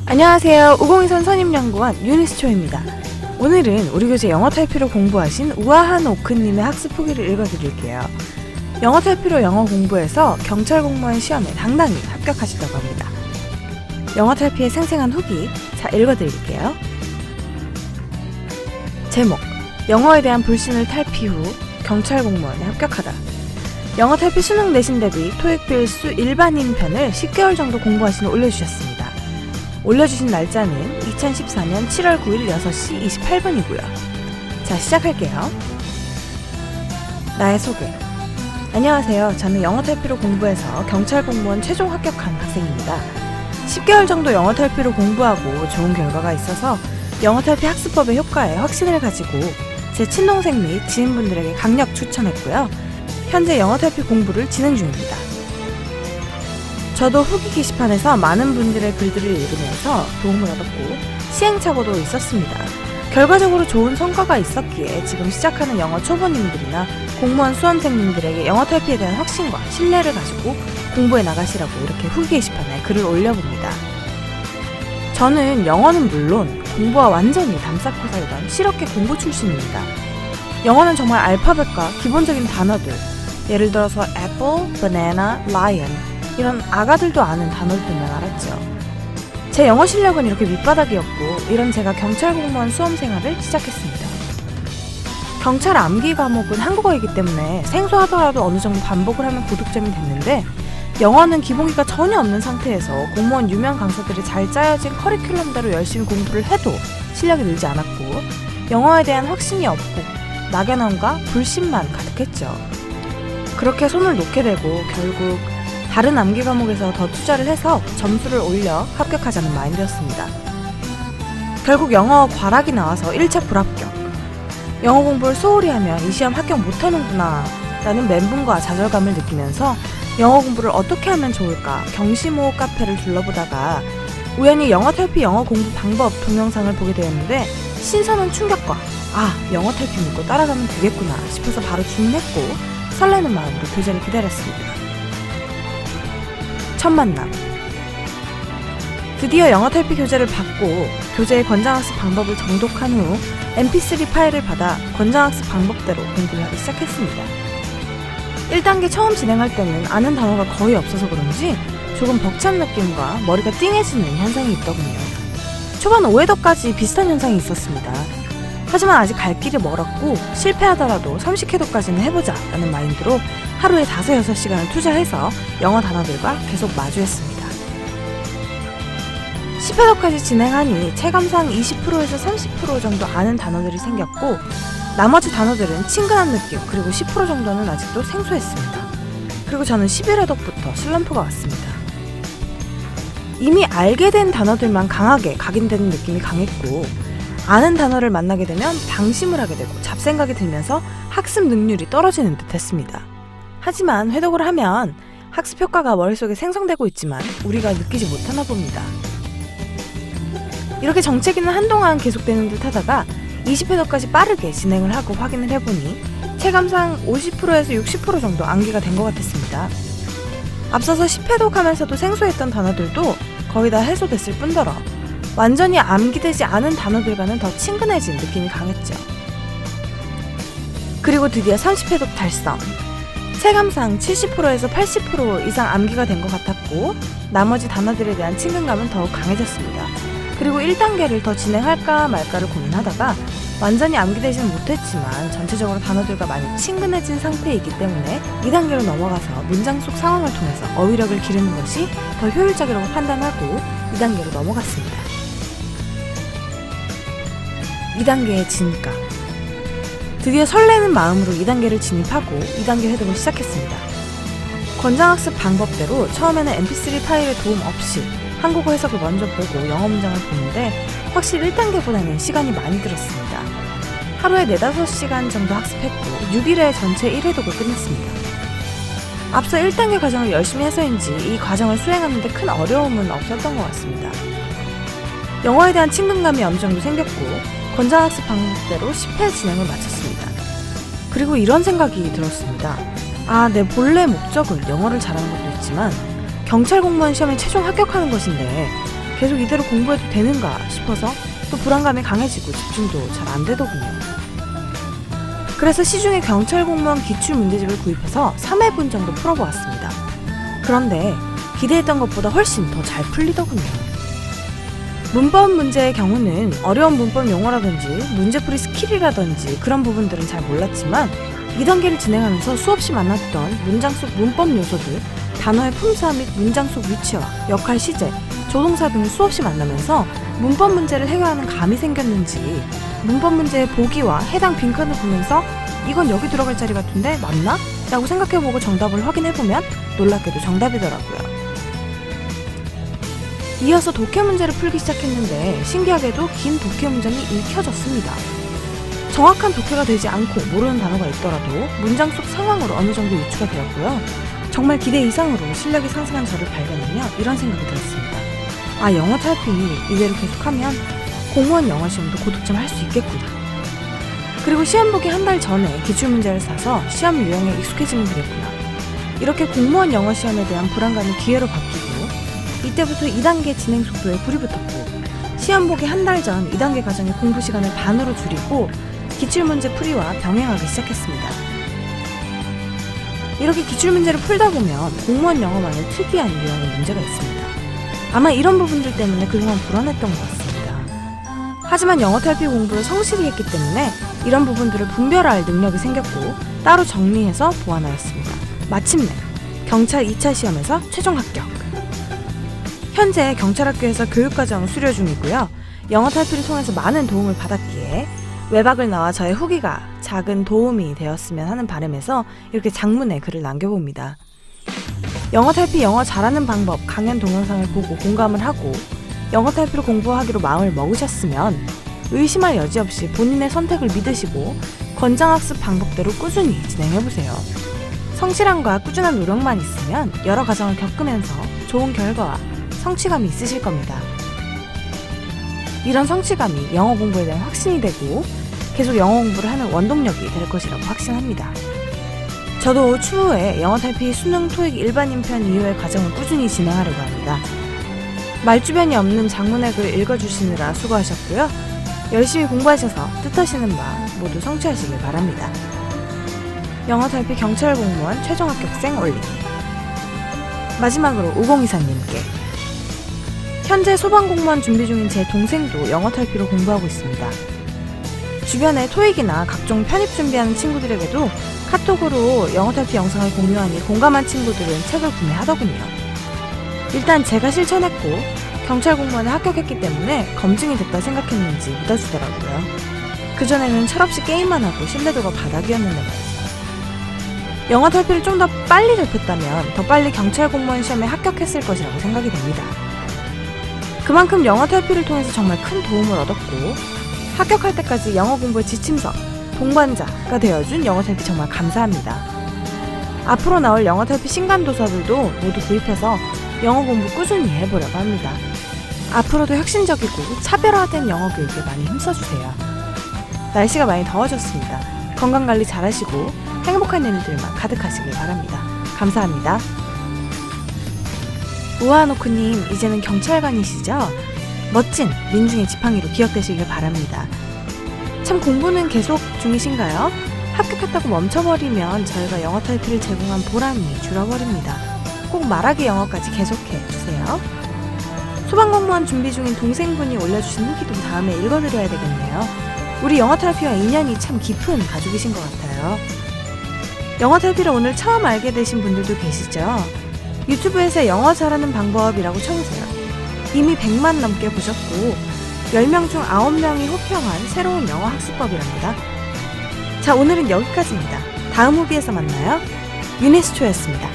안녕하세요. 우공이선 선임연구원 유니스초입니다. 오늘은 우리 교재 영어 탈피로 공부하신 우아한 오크님의 학습 후기를 읽어드릴게요. 영어 탈피로 영어 공부해서 경찰 공무원 시험에 당당히 합격하시려고 합니다. 영어 탈피의 생생한 후기, 자 읽어드릴게요. 제목, 영어에 대한 불신을 탈피 후 경찰 공무원에 합격하다. 영어 탈피 수능 내신 대비 토익 필수 일반인 편을 10개월 정도 공부하신 후 올려주셨습니다. 올려주신 날짜는 2014년 7월 9일 6시 28분이고요. 자, 시작할게요. 나의 소개. 안녕하세요. 저는 영어 탈피로 공부해서 경찰 공무원 최종 합격한 학생입니다. 10개월 정도 영어 탈피로 공부하고 좋은 결과가 있어서 영어 탈피 학습법의 효과에 확신을 가지고 제 친동생 및 지인분들에게 강력 추천했고요. 현재 영어 탈피 공부를 진행 중입니다. 저도 후기 게시판에서 많은 분들의 글들을 읽으면서 도움을 얻었고 시행착오도 있었습니다. 결과적으로 좋은 성과가 있었기에 지금 시작하는 영어 초보님들이나 공무원 수험생님들에게 영어 탈피에 대한 확신과 신뢰를 가지고 공부해 나가시라고 이렇게 후기 게시판에 글을 올려봅니다. 저는 영어는 물론 공부와 완전히 담쌓고 살던 실업계 공부 출신입니다. 영어는 정말 알파벳과 기본적인 단어들, 예를 들어서 apple, banana, lion 이런 아가들도 아는 단어들만 알았죠. 제 영어 실력은 이렇게 밑바닥이었고 이런 제가 경찰 공무원 수험 생활을 시작했습니다. 경찰 암기 과목은 한국어이기 때문에 생소하더라도 어느 정도 반복을 하면 고득점이 됐는데 영어는 기본기가 전혀 없는 상태에서 공무원 유명 강사들이 잘 짜여진 커리큘럼대로 열심히 공부를 해도 실력이 늘지 않았고 영어에 대한 확신이 없고 막연함과 불신만 가득했죠. 그렇게 손을 놓게 되고 결국 다른 암기 과목에서 더 투자를 해서 점수를 올려 합격하자는 마인드였습니다. 결국 영어 과락이 나와서 1차 불합격. 영어 공부를 소홀히 하면 이 시험 합격 못하는구나 라는 멘붕과 좌절감을 느끼면서 영어 공부를 어떻게 하면 좋을까 경시모 카페를 둘러보다가 우연히 영어 탈피 영어 공부 방법 동영상을 보게 되었는데 신선한 충격과 영어 탈피 믿고 따라가면 되겠구나 싶어서 바로 주문했고 설레는 마음으로 교재를 기다렸습니다. 첫 만남. 드디어 영어 탈피 교재를 받고 교재의 권장학습 방법을 정독한 후 mp3 파일을 받아 권장학습 방법대로 공부를 하기 시작했습니다. 1단계 처음 진행할 때는 아는 단어가 거의 없어서 그런지 조금 벅찬 느낌과 머리가 띵해지는 현상이 있더군요. 초반 5회도까지 비슷한 현상이 있었습니다. 하지만 아직 갈 길이 멀었고 실패하더라도 30회도까지는 해보자 라는 마인드로 하루에 5-6시간을 투자해서 영어 단어들과 계속 마주했습니다. 10회도까지 진행하니 체감상 20%에서 30% 정도 아는 단어들이 생겼고 나머지 단어들은 친근한 느낌 그리고 10% 정도는 아직도 생소했습니다. 그리고 저는 11회독부터 슬럼프가 왔습니다. 이미 알게 된 단어들만 강하게 각인되는 느낌이 강했고 아는 단어를 만나게 되면 방심을 하게 되고 잡생각이 들면서 학습 능률이 떨어지는 듯 했습니다. 하지만 회독을 하면 학습 효과가 머릿속에 생성되고 있지만 우리가 느끼지 못하나 봅니다. 이렇게 정체기는 한동안 계속되는 듯 하다가 20회독까지 빠르게 진행을 하고 확인을 해보니 체감상 50%에서 60% 정도 암기가 된 것 같았습니다. 앞서서 10회독 하면서도 생소했던 단어들도 거의 다 해소됐을 뿐더러 완전히 암기되지 않은 단어들과는 더 친근해진 느낌이 강했죠. 그리고 드디어 30회독 달성. 체감상 70%에서 80% 이상 암기가 된 것 같았고 나머지 단어들에 대한 친근감은 더욱 강해졌습니다. 그리고 1단계를 더 진행할까 말까를 고민하다가 완전히 암기되지는 못했지만 전체적으로 단어들과 많이 친근해진 상태이기 때문에 2단계로 넘어가서 문장 속 상황을 통해서 어휘력을 기르는 것이 더 효율적이라고 판단하고 2단계로 넘어갔습니다. 2단계의 진가. 드디어 설레는 마음으로 2단계를 진입하고 2단계 회독을 시작했습니다. 권장학습 방법대로 처음에는 mp3 파일의 도움 없이 한국어 해석을 먼저 보고 영어 문장을 보는데 확실히 1단계보다는 시간이 많이 들었습니다. 하루에 4-5시간 정도 학습했고 6일에 전체 1회독을 끝냈습니다. 앞서 1단계 과정을 열심히 해서인지 이 과정을 수행하는 데 큰 어려움은 없었던 것 같습니다. 영어에 대한 친근감이 어느 정도 생겼고 권장학습 방법대로 10회 진행을 마쳤습니다. 그리고 이런 생각이 들었습니다. 내 본래 목적은 영어를 잘하는 것도 있지만 경찰 공무원 시험에 최종 합격하는 것인데 계속 이대로 공부해도 되는가 싶어서 또 불안감이 강해지고 집중도 잘 안 되더군요. 그래서 시중에 경찰 공무원 기출 문제집을 구입해서 3회분 정도 풀어보았습니다. 그런데 기대했던 것보다 훨씬 더 잘 풀리더군요. 문법 문제의 경우는 어려운 문법 용어라든지 문제풀이 스킬이라든지 그런 부분들은 잘 몰랐지만 2단계를 진행하면서 수없이 만났던 문장 속 문법 요소들, 단어의 품사 및 문장 속 위치와 역할 시제, 조동사 등을 수없이 만나면서 문법 문제를 해결하는 감이 생겼는지 문법 문제의 보기와 해당 빈칸을 보면서 이건 여기 들어갈 자리 같은데 맞나? 라고 생각해보고 정답을 확인해보면 놀랍게도 정답이더라고요. 이어서 독해 문제를 풀기 시작했는데 신기하게도 긴 독해 문장이 읽혀졌습니다. 정확한 독해가 되지 않고 모르는 단어가 있더라도 문장 속 상황으로 어느 정도 유추가 되었고요. 정말 기대 이상으로 실력이 상승한 저를 발견하며 이런 생각이 들었습니다. 아, 영어 타이핑이 이대로 계속하면 공무원 영어 시험도 고득점 할 수 있겠구나. 그리고 시험 보기 한 달 전에 기출문제를 사서 시험 유형에 익숙해지면 되겠구나. 이렇게 공무원 영어 시험에 대한 불안감이 기회로 바뀌고 이때부터 2단계 진행 속도에 불이 붙었고 시험 보기 한 달 전 2단계 과정의 공부 시간을 반으로 줄이고 기출문제 풀이와 병행하기 시작했습니다. 이렇게 기출문제를 풀다 보면 공무원 영어만의 특이한 유형의 문제가 있습니다. 아마 이런 부분들 때문에 그동안 불안했던 것 같습니다. 하지만 영어 탈피 공부를 성실히 했기 때문에 이런 부분들을 분별할 능력이 생겼고 따로 정리해서 보완하였습니다. 마침내 경찰 2차 시험에서 최종 합격! 현재 경찰학교에서 교육과정 수료 중이고요. 영어 탈피를 통해서 많은 도움을 받았기에 외박을 나와 저의 후기가 작은 도움이 되었으면 하는 바람에서 이렇게 장문의 글을 남겨봅니다. 영어 탈피 영어 잘하는 방법 강연 동영상을 보고 공감을 하고 영어 탈피로 공부하기로 마음을 먹으셨으면 의심할 여지 없이 본인의 선택을 믿으시고 권장학습 방법대로 꾸준히 진행해보세요. 성실함과 꾸준한 노력만 있으면 여러 과정을 겪으면서 좋은 결과와 성취감이 있으실 겁니다. 이런 성취감이 영어 공부에 대한 확신이 되고 계속 영어 공부를 하는 원동력이 될 것이라고 확신합니다. 저도 추후에 영어 탈피 수능 토익 일반인 편 이후의 과정을 꾸준히 진행하려고 합니다. 말주변이 없는 장문의 글 읽어주시느라 수고하셨고요. 열심히 공부하셔서 뜻하시는 바 모두 성취하시길 바랍니다. 영어 탈피 경찰 공무원 최종 합격생 올림. 마지막으로 5024님께 현재 소방공무원 준비 중인 제 동생도 영어 탈피로 공부하고 있습니다. 주변에 토익이나 각종 편입 준비하는 친구들에게도 카톡으로 영어 탈피 영상을 공유하니 공감한 친구들은 책을 구매하더군요. 일단 제가 실천했고 경찰 공무원에 합격했기 때문에 검증이 됐다 생각했는지 믿어주더라고요. 그전에는 철없이 게임만 하고 신뢰도가 바닥이었는데 말이죠. 영어 탈피를 좀 더 빨리 접했다면 더 빨리 경찰 공무원 시험에 합격했을 것이라고 생각이 됩니다. 그만큼 영어 탈피를 통해서 정말 큰 도움을 얻었고 합격할 때까지 영어 공부의 지침서, 동반자가 되어준 영어 탈피 정말 감사합니다. 앞으로 나올 영어 탈피 신간도서들도 모두 구입해서 영어 공부 꾸준히 해보려고 합니다. 앞으로도 혁신적이고 차별화된 영어 교육에 많이 힘써주세요. 날씨가 많이 더워졌습니다. 건강관리 잘하시고 행복한 일들만 가득하시길 바랍니다. 감사합니다. 우아노크님, 이제는 경찰관이시죠? 멋진 민중의 지팡이로 기억되시길 바랍니다. 참 공부는 계속 중이신가요? 합격했다고 멈춰버리면 저희가 영어 탈피를 제공한 보람이 줄어버립니다. 꼭 말하기 영어까지 계속해주세요. 소방공무원 준비 중인 동생분이 올려주신 후기도 다음에 읽어드려야 되겠네요. 우리 영어 탈피와 인연이 참 깊은 가족이신 것 같아요. 영어 탈피를 오늘 처음 알게 되신 분들도 계시죠? 유튜브에서 영어 잘하는 방법이라고 쳐보세요. 이미 100만 넘게 보셨고 10명 중 9명이 호평한 새로운 영어 학습법이랍니다. 자, 오늘은 여기까지입니다. 다음 후기에서 만나요. 유니스초였습니다.